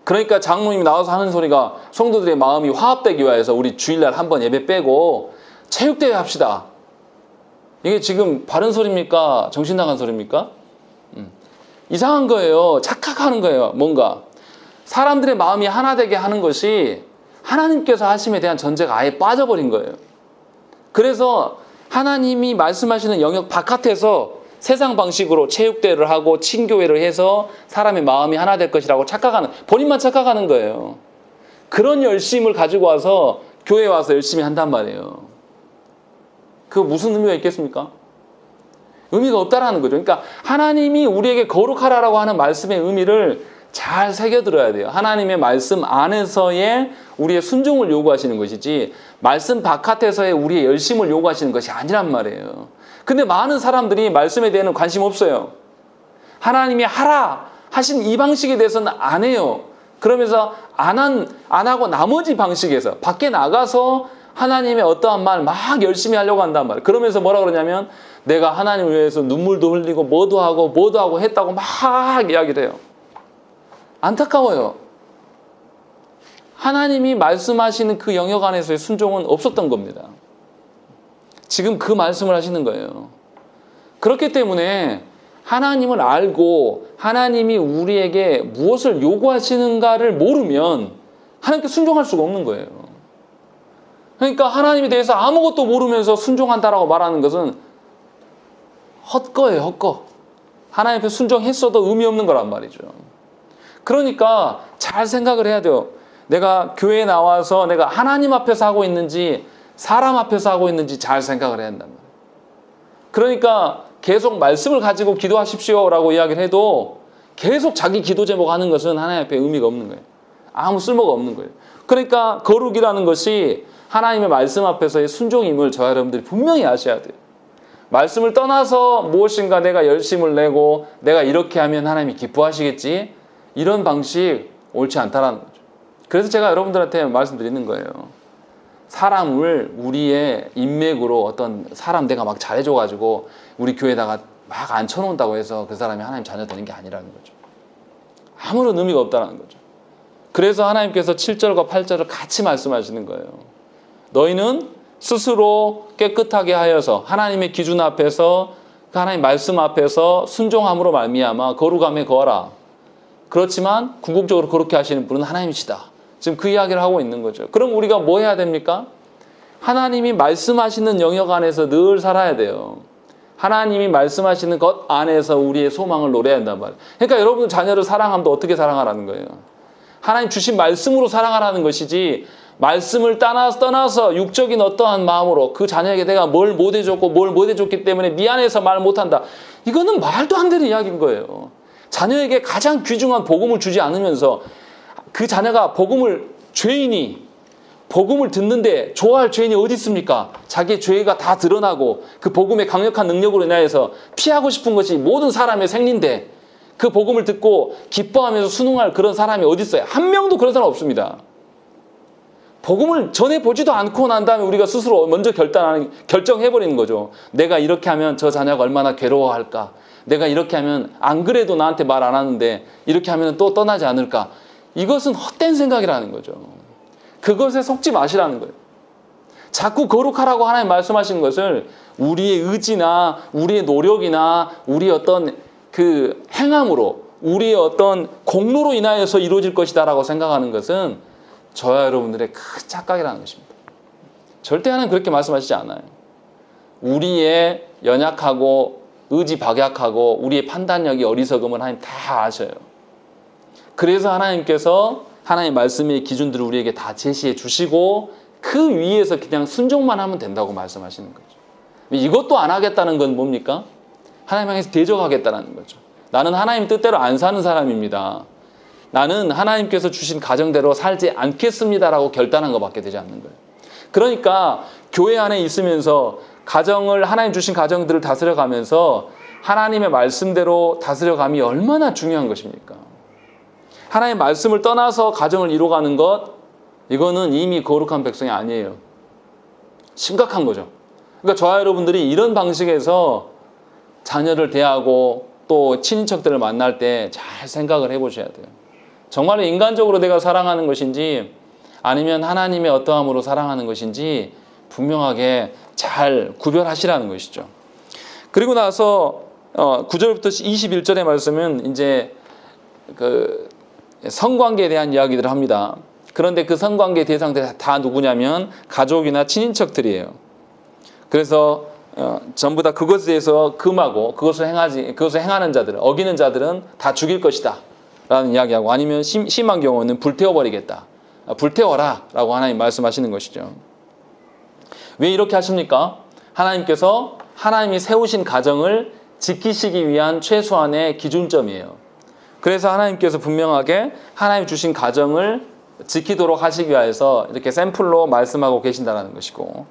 그러니까 장로님이 나와서 하는 소리가 성도들의 마음이 화합되기 위해서 우리 주일날 한번 예배 빼고 체육대회 합시다. 이게 지금 바른 소리입니까? 정신 나간 소리입니까? 이상한 거예요. 착각하는 거예요. 뭔가 사람들의 마음이 하나 되게 하는 것이 하나님께서 하심에 대한 전제가 아예 빠져버린 거예요. 그래서 하나님이 말씀하시는 영역 바깥에서 세상 방식으로 체육대회를 하고 친교회를 해서 사람의 마음이 하나 될 것이라고 착각하는, 본인만 착각하는 거예요. 그런 열심을 가지고 와서 교회에 와서 열심히 한단 말이에요. 그 무슨 의미가 있겠습니까? 의미가 없다라는 거죠. 그러니까 하나님이 우리에게 거룩하라고 하는 말씀의 의미를 잘 새겨들어야 돼요. 하나님의 말씀 안에서의 우리의 순종을 요구하시는 것이지 말씀 바깥에서의 우리의 열심을 요구하시는 것이 아니란 말이에요. 근데 많은 사람들이 말씀에 대해서는 관심 없어요. 하나님이 하라 하신 이 방식에 대해서는 안 해요. 그러면서 안 하고 나머지 방식에서 밖에 나가서 하나님의 어떠한 말 막 열심히 하려고 한단 말이에요. 그러면서 뭐라 그러냐면 내가 하나님을 위해서 눈물도 흘리고 뭐도 하고 했다고 막 이야기를 해요. 안타까워요. 하나님이 말씀하시는 그 영역 안에서의 순종은 없었던 겁니다. 지금 그 말씀을 하시는 거예요. 그렇기 때문에 하나님을 알고 하나님이 우리에게 무엇을 요구하시는가를 모르면 하나님께 순종할 수가 없는 거예요. 그러니까 하나님에 대해서 아무것도 모르면서 순종한다라고 말하는 것은 헛거예요, 헛거. 하나님 앞에 순종했어도 의미 없는 거란 말이죠. 그러니까 잘 생각을 해야 돼요. 내가 교회에 나와서 내가 하나님 앞에서 하고 있는지 사람 앞에서 하고 있는지 잘 생각을 해야 한단 말이에요. 그러니까 계속 말씀을 가지고 기도하십시오라고 이야기를 해도 계속 자기 기도 제목 하는 것은 하나님 앞에 의미가 없는 거예요. 아무 쓸모가 없는 거예요. 그러니까 거룩이라는 것이 하나님의 말씀 앞에서의 순종임을 저와 여러분들이 분명히 아셔야 돼요. 말씀을 떠나서 무엇인가 내가 열심을 내고 내가 이렇게 하면 하나님이 기뻐하시겠지, 이런 방식 옳지 않다라는 거죠. 그래서 제가 여러분들한테 말씀드리는 거예요. 사람을 우리의 인맥으로 어떤 사람 내가 막 잘해줘가지고 우리 교회에다가 막 앉혀놓는다고 해서 그 사람이 하나님 자녀 되는 게 아니라는 거죠. 아무런 의미가 없다는 거죠. 그래서 하나님께서 7절과 8절을 같이 말씀하시는 거예요. 너희는 스스로 깨끗하게 하여서 하나님의 기준 앞에서 그 하나님 말씀 앞에서 순종함으로 말미암아 거룩함에 거하라. 그렇지만 궁극적으로 그렇게 하시는 분은 하나님이시다. 지금 그 이야기를 하고 있는 거죠. 그럼 우리가 뭐 해야 됩니까? 하나님이 말씀하시는 영역 안에서 늘 살아야 돼요. 하나님이 말씀하시는 것 안에서 우리의 소망을 노려야 한단 말이에요. 그러니까 여러분 자녀를 사랑하면 어떻게 사랑하라는 거예요? 하나님 주신 말씀으로 사랑하라는 것이지, 말씀을 떠나서 육적인 어떠한 마음으로 그 자녀에게 내가 뭘 못해줬고 뭘 못해줬기 때문에 미안해서 말 못한다. 이거는 말도 안 되는 이야기인 거예요. 자녀에게 가장 귀중한 복음을 주지 않으면서 그 자녀가 죄인이 복음을 듣는데 좋아할 죄인이 어디 있습니까? 자기의 죄가 다 드러나고 그 복음의 강력한 능력으로 인하여서 피하고 싶은 것이 모든 사람의 생리인데 그 복음을 듣고 기뻐하면서 순응할 그런 사람이 어디 있어요? 한 명도 그런 사람 없습니다. 복음을 전해보지도 않고 난 다음에 우리가 스스로 먼저 결정해버리는 거죠. 내가 이렇게 하면 저 자녀가 얼마나 괴로워할까? 내가 이렇게 하면 안 그래도 나한테 말 안 하는데 이렇게 하면 또 떠나지 않을까? 이것은 헛된 생각이라는 거죠. 그것에 속지 마시라는 거예요. 자꾸 거룩하라고 하나님 말씀하시는 것을 우리의 의지나 우리의 노력이나 우리의 어떤 그 행함으로 우리의 어떤 공로로 인하여서 이루어질 것이다라고 생각하는 것은 저와 여러분들의 큰 착각이라는 것입니다. 절대 하나님 그렇게 말씀하시지 않아요. 우리의 연약하고 의지 박약하고 우리의 판단력이 어리석음을 하나님 다 아셔요. 그래서 하나님께서 하나님의 말씀의 기준들을 우리에게 다 제시해 주시고 그 위에서 그냥 순종만 하면 된다고 말씀하시는 거죠. 이것도 안 하겠다는 건 뭡니까? 하나님 향해서 대적하겠다는 거죠. 나는 하나님 뜻대로 안 사는 사람입니다. 나는 하나님께서 주신 가정대로 살지 않겠습니다라고 결단한 것밖에 되지 않는 거예요. 그러니까 교회 안에 있으면서 하나님 주신 가정들을 다스려가면서 하나님의 말씀대로 다스려감이 얼마나 중요한 것입니까? 하나님의 말씀을 떠나서 가정을 이루어가는 것, 이거는 이미 거룩한 백성이 아니에요. 심각한 거죠. 그러니까 저와 여러분들이 이런 방식에서 자녀를 대하고 또 친인척들을 만날 때 잘 생각을 해보셔야 돼요. 정말 인간적으로 내가 사랑하는 것인지 아니면 하나님의 어떠함으로 사랑하는 것인지 분명하게 잘 구별하시라는 것이죠. 그리고 나서 9절부터 21절의 말씀은 이제 그 성관계에 대한 이야기들을 합니다. 그런데 그 성관계 대상들이 다 누구냐면 가족이나 친인척들이에요. 그래서 전부 다 그것에 대해서 금하고 그것을 행하는 자들은, 어기는 자들은 다 죽일 것이다 라는 이야기하고, 아니면 심한 경우는 불태워버리겠다, 불태워라 라고 하나님 말씀하시는 것이죠. 왜 이렇게 하십니까? 하나님께서 하나님이 세우신 가정을 지키시기 위한 최소한의 기준점이에요. 그래서 하나님께서 분명하게 하나님 주신 가정을 지키도록 하시기 위해서 이렇게 샘플로 말씀하고 계신다는 것이고,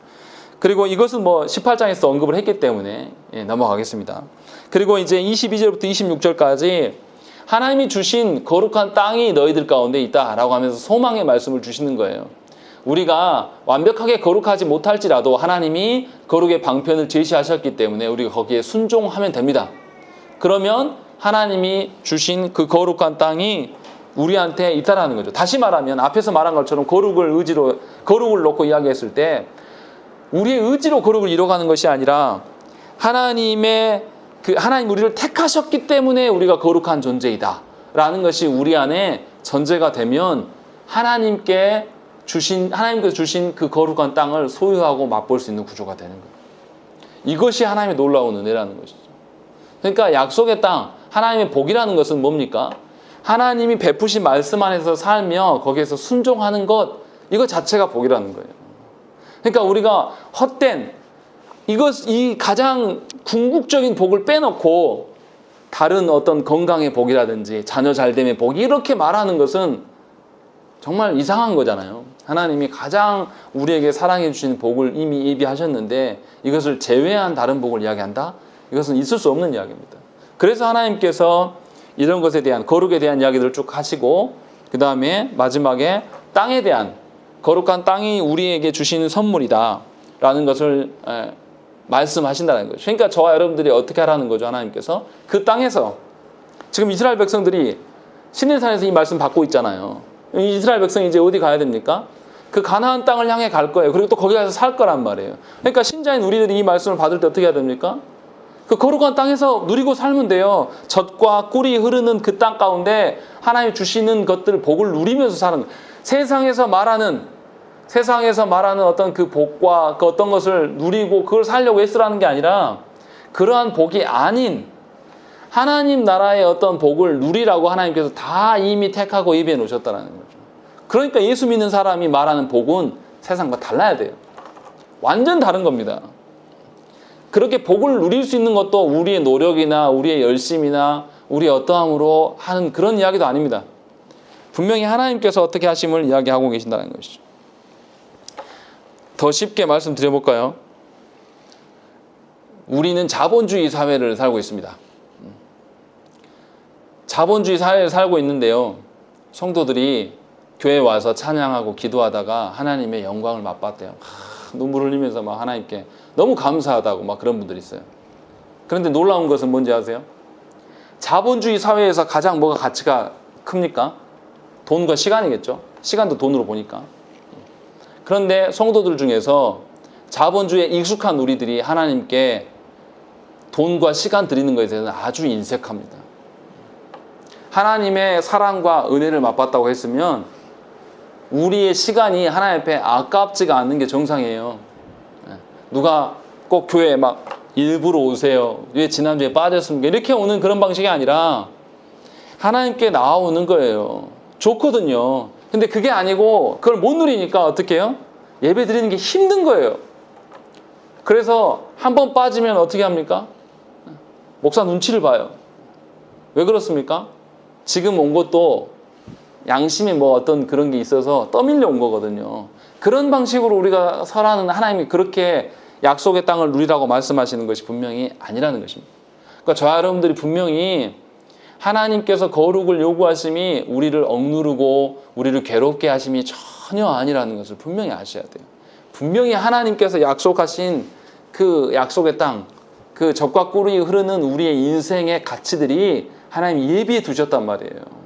그리고 이것은 18장에서 언급을 했기 때문에 넘어가겠습니다. 그리고 이제 22절부터 26절까지 하나님이 주신 거룩한 땅이 너희들 가운데 있다라고 하면서 소망의 말씀을 주시는 거예요. 우리가 완벽하게 거룩하지 못할지라도 하나님이 거룩의 방편을 제시하셨기 때문에 우리가 거기에 순종하면 됩니다. 그러면 하나님이 주신 그 거룩한 땅이 우리한테 있다라는 거죠. 다시 말하면 앞에서 말한 것처럼 거룩을 놓고 이야기했을 때 우리의 의지로 거룩을 이뤄가는 것이 아니라 하나님 우리를 택하셨기 때문에 우리가 거룩한 존재이다라는 것이 우리 안에 전제가 되면 하나님께서 주신 그 거룩한 땅을 소유하고 맛볼 수 있는 구조가 되는 거예요. 이것이 하나님의 놀라운 은혜라는 것이죠. 그러니까 약속의 땅, 하나님의 복이라는 것은 뭡니까? 하나님이 베푸신 말씀 안에서 살며 거기에서 순종하는 것, 이것 자체가 복이라는 거예요. 그러니까 우리가 헛된 이 가장 궁극적인 복을 빼놓고 다른 어떤 건강의 복이라든지 자녀 잘됨의 복 이렇게 말하는 것은 정말 이상한 거잖아요. 하나님이 가장 우리에게 사랑해 주신 복을 이미 예비하셨는데 이것을 제외한 다른 복을 이야기한다? 이것은 있을 수 없는 이야기입니다. 그래서 하나님께서 이런 것에 대한 거룩에 대한 이야기들을 쭉 하시고 그 다음에 마지막에 땅에 대한 거룩한 땅이 우리에게 주시는 선물이다 라는 것을 말씀하신다는 거죠. 그러니까 저와 여러분들이 어떻게 하라는 거죠. 하나님께서 그 땅에서 지금 이스라엘 백성들이 시내산에서 이 말씀 받고 있잖아요. 이스라엘 백성이 이제 어디 가야 됩니까? 그 가나안 땅을 향해 갈 거예요. 그리고 또 거기 가서 살 거란 말이에요. 그러니까 신자인 우리들이 이 말씀을 받을 때 어떻게 해야 됩니까? 그 거룩한 땅에서 누리고 살면 돼요. 젖과 꿀이 흐르는 그 땅 가운데 하나님 주시는 것들 복을 누리면서 사는 세상에서 말하는 어떤 그 복과 그 어떤 것을 누리고 그걸 살려고 애쓰라는 게 아니라 그러한 복이 아닌 하나님 나라의 어떤 복을 누리라고 하나님께서 다 이미 택하고 입에 놓으셨다는 거죠. 그러니까 예수 믿는 사람이 말하는 복은 세상과 달라야 돼요. 완전 다른 겁니다. 그렇게 복을 누릴 수 있는 것도 우리의 노력이나 우리의 열심이나 우리의 어떠함으로 하는 그런 이야기도 아닙니다. 분명히 하나님께서 어떻게 하심을 이야기하고 계신다는 것이죠. 더 쉽게 말씀드려볼까요? 우리는 자본주의 사회를 살고 있습니다. 자본주의 사회를 살고 있는데요. 성도들이 교회에 와서 찬양하고 기도하다가 하나님의 영광을 맛봤대요. 눈물 흘리면서 막 하나님께 너무 감사하다고 막 그런 분들이 있어요. 그런데 놀라운 것은 뭔지 아세요? 자본주의 사회에서 가장 뭐가 가치가 큽니까? 돈과 시간이겠죠. 시간도 돈으로 보니까. 그런데 성도들 중에서 자본주의에 익숙한 우리들이 하나님께 돈과 시간 드리는 것에 대해서는 아주 인색합니다. 하나님의 사랑과 은혜를 맛봤다고 했으면 우리의 시간이 하나님 앞에 아깝지가 않는 게 정상이에요. 누가 꼭 교회에 막 일부러 오세요. 왜 지난주에 빠졌습니까? 이렇게 오는 그런 방식이 아니라 하나님께 나와오는 거예요. 좋거든요. 근데 그게 아니고 그걸 못 누리니까 어떻게 해요? 예배 드리는 게 힘든 거예요. 그래서 한 번 빠지면 어떻게 합니까? 목사 눈치를 봐요. 왜 그렇습니까? 지금 온 것도 양심에 뭐 어떤 그런 게 있어서 떠밀려 온 거거든요. 그런 방식으로 우리가 설하는 하나님이 그렇게 약속의 땅을 누리라고 말씀하시는 것이 분명히 아니라는 것입니다. 그러니까 저와 여러분들이 분명히 하나님께서 거룩을 요구하심이 우리를 억누르고 우리를 괴롭게 하심이 전혀 아니라는 것을 분명히 아셔야 돼요. 분명히 하나님께서 약속하신 그 약속의 땅, 그 젖과 꿀이 흐르는 우리의 인생의 가치들이 하나님이 예비해 두셨단 말이에요.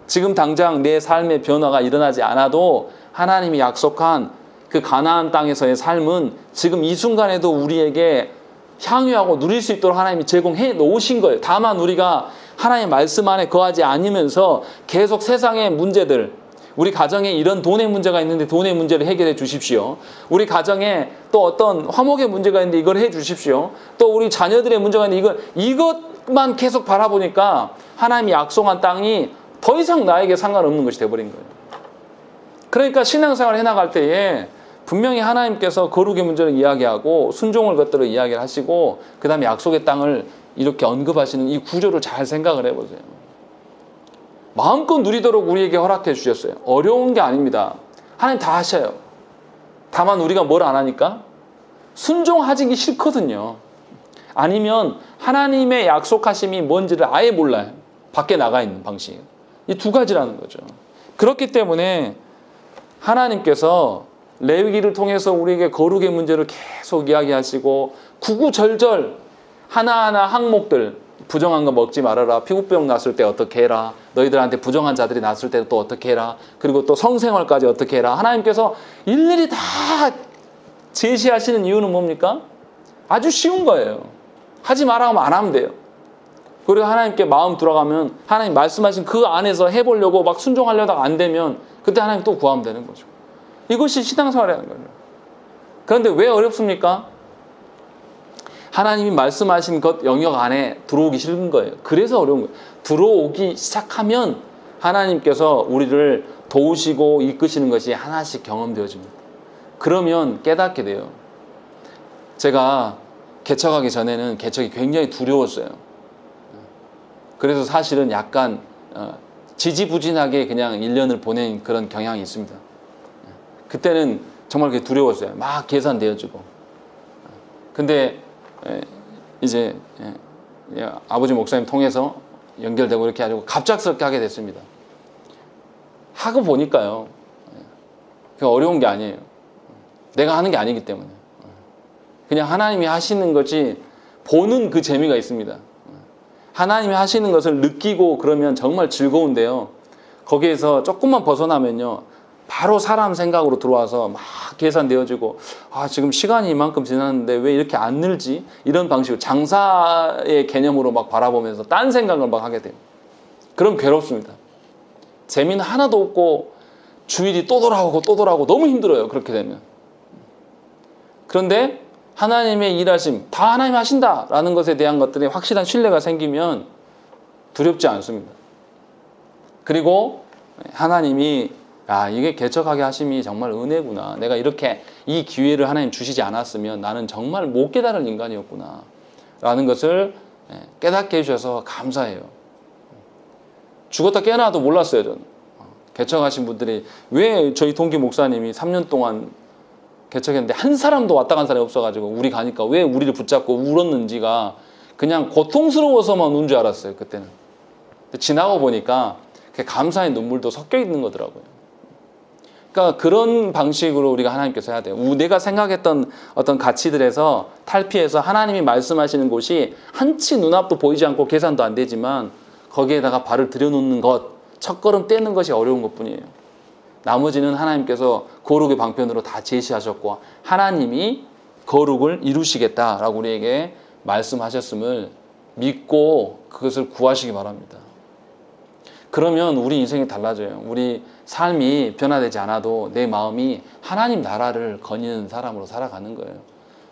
지금 당장 내 삶의 변화가 일어나지 않아도 하나님이 약속한 그 가나안 땅에서의 삶은 지금 이 순간에도 우리에게 향유하고 누릴 수 있도록 하나님이 제공해 놓으신 거예요. 다만 우리가 하나님의 말씀 안에 거하지 않으면서 계속 세상의 문제들, 우리 가정에 이런 돈의 문제가 있는데 돈의 문제를 해결해 주십시오. 우리 가정에 또 어떤 화목의 문제가 있는데 이걸 해 주십시오. 또 우리 자녀들의 문제가 있는데 이것만 계속 바라보니까 하나님이 약속한 땅이 더 이상 나에게 상관없는 것이 되어버린 거예요. 그러니까 신앙생활을 해나갈 때에 분명히 하나님께서 거룩의 문제를 이야기하고 순종을 것들을 이야기를 하시고 그 다음에 약속의 땅을 이렇게 언급하시는 이 구조를 잘 생각을 해보세요. 마음껏 누리도록 우리에게 허락해 주셨어요. 어려운 게 아닙니다. 하나님 다 하셔요. 다만 우리가 뭘 안 하니까 순종하기 싫거든요. 아니면 하나님의 약속하심이 뭔지를 아예 몰라요. 밖에 나가 있는 방식. 이 두 가지라는 거죠. 그렇기 때문에 하나님께서 레위기를 통해서 우리에게 거룩의 문제를 계속 이야기하시고 구구절절 하나하나 항목들 부정한 거 먹지 말아라. 피부병 났을 때 어떻게 해라. 너희들한테 부정한 자들이 났을 때 또 어떻게 해라. 그리고 또 성생활까지 어떻게 해라. 하나님께서 일일이 다 제시하시는 이유는 뭡니까? 아주 쉬운 거예요. 하지 마라 하면 안 하면 돼요. 그리고 하나님께 마음 들어가면 하나님 말씀하신 그 안에서 해보려고 막 순종하려다가 안 되면 그때 하나님 또 구하면 되는 거죠. 이것이 신앙생활이라는 거예요. 그런데 왜 어렵습니까? 하나님이 말씀하신 것 영역 안에 들어오기 싫은 거예요. 그래서 어려운 거예요. 들어오기 시작하면 하나님께서 우리를 도우시고 이끄시는 것이 하나씩 경험되어집니다. 그러면 깨닫게 돼요. 제가 개척하기 전에는 개척이 굉장히 두려웠어요. 그래서 사실은 약간 지지부진하게 그냥 1년을 보낸 그런 경향이 있습니다. 그때는 정말 그게 두려웠어요. 막 계산되어지고. 근데 이제 아버지 목사님 통해서 연결되고 이렇게 하고 갑작스럽게 하게 됐습니다. 하고 보니까요. 그 어려운 게 아니에요. 내가 하는 게 아니기 때문에. 그냥 하나님이 하시는 것이 보는 그 재미가 있습니다. 하나님이 하시는 것을 느끼고 그러면 정말 즐거운데요. 거기에서 조금만 벗어나면요. 바로 사람 생각으로 들어와서 막 계산되어지고 지금 시간이 이만큼 지났는데 왜 이렇게 안 늘지? 이런 방식으로 장사의 개념으로 막 바라보면서 딴 생각을 막 하게 돼요. 그럼 괴롭습니다. 재미는 하나도 없고 주일이 또 돌아오고 또 돌아오고 너무 힘들어요. 그렇게 되면. 그런데 하나님의 일하심, 다 하나님 하신다라는 것에 대한 것들이 확실한 신뢰가 생기면 두렵지 않습니다. 그리고 하나님이 이게 개척하게 하심이 정말 은혜구나. 내가 이렇게 이 기회를 하나님 주시지 않았으면 나는 정말 못 깨달은 인간이었구나 라는 것을 깨닫게 해주셔서 감사해요. 죽었다 깨어나도 몰랐어요. 저는. 개척하신 분들이 왜 저희 동기 목사님이 3년 동안 개척했는데 한 사람도 왔다 간 사람이 없어가지고 우리 가니까 왜 우리를 붙잡고 울었는지가 그냥 고통스러워서만 운 줄 알았어요. 그때는. 근데 지나고 보니까 감사의 눈물도 섞여 있는 거더라고요. 그러니까 그런 방식으로 우리가 하나님께서 해야 돼요. 내가 생각했던 어떤 가치들에서 탈피해서 하나님이 말씀하시는 곳이 한치 눈앞도 보이지 않고 계산도 안 되지만 거기에다가 발을 들여놓는 것, 첫걸음 떼는 것이 어려운 것뿐이에요. 나머지는 하나님께서 거룩의 방편으로 다 제시하셨고 하나님이 거룩을 이루시겠다라고 우리에게 말씀하셨음을 믿고 그것을 구하시기 바랍니다. 그러면 우리 인생이 달라져요. 우리 삶이 변화되지 않아도 내 마음이 하나님 나라를 거니는 사람으로 살아가는 거예요.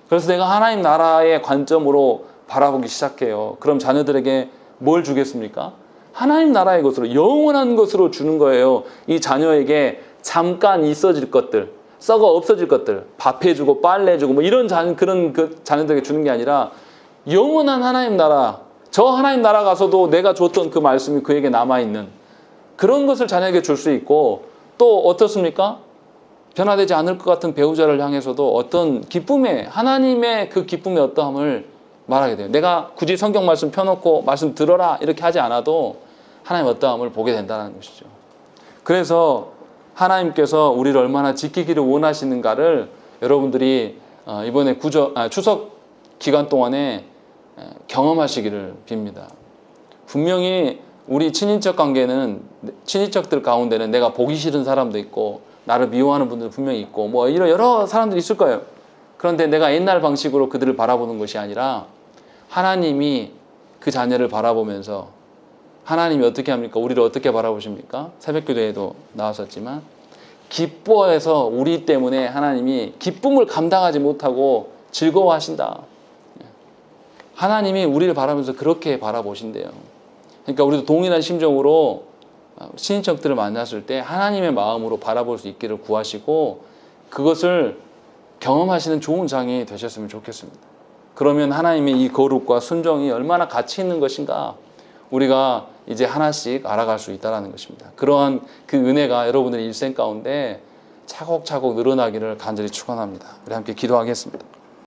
그래서 내가 하나님 나라의 관점으로 바라보기 시작해요. 그럼 자녀들에게 뭘 주겠습니까? 하나님 나라의 것으로, 영원한 것으로 주는 거예요. 이 자녀에게 잠깐 있어질 것들, 썩어 없어질 것들, 밥 해주고 빨래 해주고 뭐 이런 그런 자녀들에게 주는 게 아니라 영원한 하나님 나라, 저 하나님 나라 가서도 내가 줬던 그 말씀이 그에게 남아있는 그런 것을 자녀에게 줄 수 있고, 또 어떻습니까? 변화되지 않을 것 같은 배우자를 향해서도 어떤 기쁨의, 하나님의 그 기쁨의 어떠함을 말하게 돼요. 내가 굳이 성경 말씀 펴놓고 말씀 들어라 이렇게 하지 않아도 하나님의 어떠함을 보게 된다는 것이죠. 그래서 하나님께서 우리를 얼마나 지키기를 원하시는가를 여러분들이 이번에 추석 기간 동안에 경험하시기를 빕니다. 분명히 우리 친인척 관계는, 친인척들 가운데는 내가 보기 싫은 사람도 있고 나를 미워하는 분들도 분명히 있고 뭐 이런 여러 사람들이 있을 거예요. 그런데 내가 옛날 방식으로 그들을 바라보는 것이 아니라 하나님이 그 자녀를 바라보면서, 하나님이 어떻게 합니까? 우리를 어떻게 바라보십니까? 새벽기도에도 나왔었지만 기뻐해서 우리 때문에 하나님이 기쁨을 감당하지 못하고 즐거워하신다. 하나님이 우리를 바라보면서 그렇게 바라보신대요. 그러니까 우리도 동일한 심정으로 친인척들을 만났을 때 하나님의 마음으로 바라볼 수 있기를 구하시고 그것을 경험하시는 좋은 장이 되셨으면 좋겠습니다. 그러면 하나님의 이 거룩과 순종이 얼마나 가치 있는 것인가 우리가 이제 하나씩 알아갈 수 있다는 것입니다. 그러한 그 은혜가 여러분들의 일생 가운데 차곡차곡 늘어나기를 간절히 축원합니다. 우리 함께 기도하겠습니다.